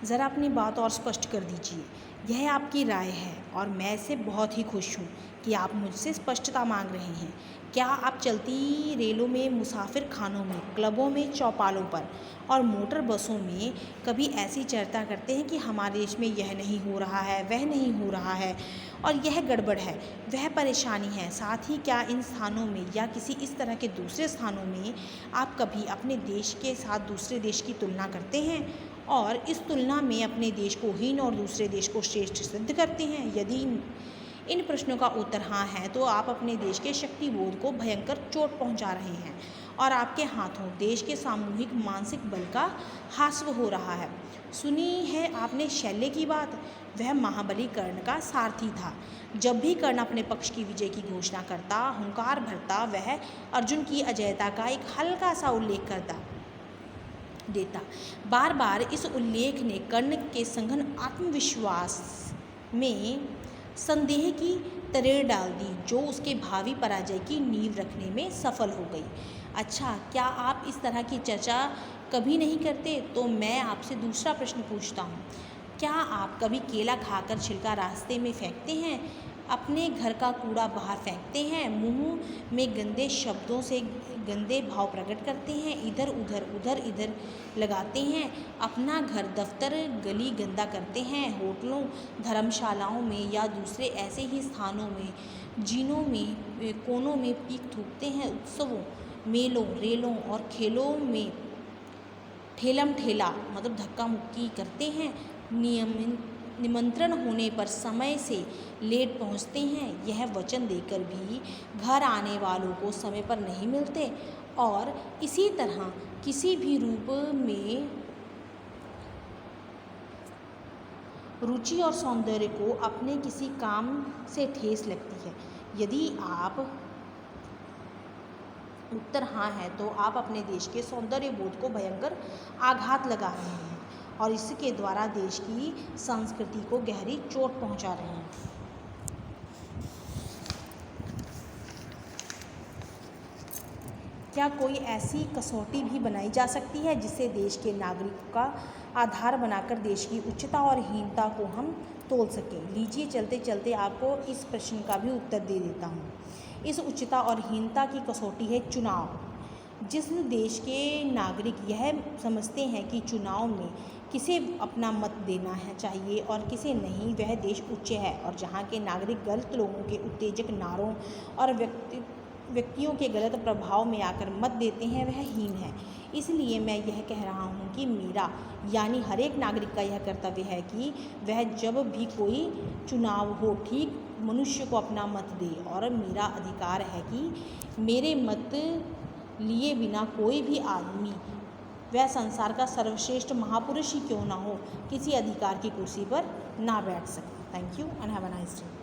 ज़रा अपनी बात और स्पष्ट कर दीजिए। यह आपकी राय है और मैं इससे बहुत ही खुश हूँ कि आप मुझसे स्पष्टता मांग रहे हैं। क्या आप चलती रेलों में, मुसाफिर खानों में, क्लबों में, चौपालों पर और मोटर बसों में कभी ऐसी चर्चा करते हैं कि हमारे देश में यह नहीं हो रहा है, वह नहीं हो रहा है और यह गड़बड़ है, वह परेशानी है? साथ ही क्या इन स्थानों में या किसी इस तरह के दूसरे स्थानों में आप कभी अपने देश के साथ दूसरे देश की तुलना करते हैं और इस तुलना में अपने देश को हीन और दूसरे देश को श्रेष्ठ सिद्ध करते हैं? यदि इन प्रश्नों का उत्तर हाँ है तो आप अपने देश के शक्तिबोध को भयंकर चोट पहुंचा रहे हैं और आपके हाथों देश के सामूहिक मानसिक बल का हास्व हो रहा है। सुनी है आपने शल्य की बात? वह महाबली कर्ण का सारथी था। जब भी कर्ण अपने पक्ष की विजय की घोषणा करता, हुंकार भरता, वह अर्जुन की अजयता का एक हल्का सा उल्लेख करता देता। बार बार इस उल्लेख ने कर्ण के सघन आत्मविश्वास में संदेह की तरेड़ डाल दी, जो उसके भावी पराजय की नींव रखने में सफल हो गई। अच्छा, क्या आप इस तरह की चर्चा कभी नहीं करते? तो मैं आपसे दूसरा प्रश्न पूछता हूँ, क्या आप कभी केला खाकर छिलका रास्ते में फेंकते हैं? अपने घर का कूड़ा बाहर फेंकते हैं? मुंह में गंदे शब्दों से गंदे भाव प्रकट करते हैं? इधर उधर लगाते हैं? अपना घर, दफ्तर, गली गंदा करते हैं? होटलों, धर्मशालाओं में या दूसरे ऐसे ही स्थानों में, जिनों में कोनों में पीक थूकते हैं? उत्सवों, मेलों, रेलों और खेलों में ठेलम ठेला मतलब धक्का मुक्की करते हैं? निमंत्रण होने पर समय से लेट पहुंचते हैं? यह वचन देकर भी घर आने वालों को समय पर नहीं मिलते और इसी तरह किसी भी रूप में रुचि और सौंदर्य को अपने किसी काम से ठेस लगती है। यदि आप उत्तर हाँ है तो आप अपने देश के सौंदर्य बोध को भयंकर आघात लगा रहे हैं और इसके द्वारा देश की संस्कृति को गहरी चोट पहुंचा रहे हैं। क्या कोई ऐसी कसौटी भी बनाई जा सकती है जिससे देश के नागरिकों का आधार बनाकर देश की उच्चता और हीनता को हम तोल सकें? लीजिए, चलते चलते आपको इस प्रश्न का भी उत्तर दे देता हूँ। इस उच्चता और हीनता की कसौटी है चुनाव। जिस देश के नागरिक यह समझते हैं कि चुनाव में किसे अपना मत देना है चाहिए और किसे नहीं, वह देश उच्च है। और जहाँ के नागरिक गलत लोगों के उत्तेजक नारों और व्यक्तियों के गलत प्रभाव में आकर मत देते हैं, वह हीन है। इसलिए मैं यह कह रहा हूँ कि मेरा यानी हर एक नागरिक का यह कर्तव्य है कि वह जब भी कोई चुनाव हो, ठीक मनुष्य को अपना मत दे। और मेरा अधिकार है कि मेरे मत लिए बिना कोई भी आदमी, वह संसार का सर्वश्रेष्ठ महापुरुष ही क्यों ना हो, किसी अधिकार की कुर्सी पर ना बैठ सके। Thank you and have a nice day.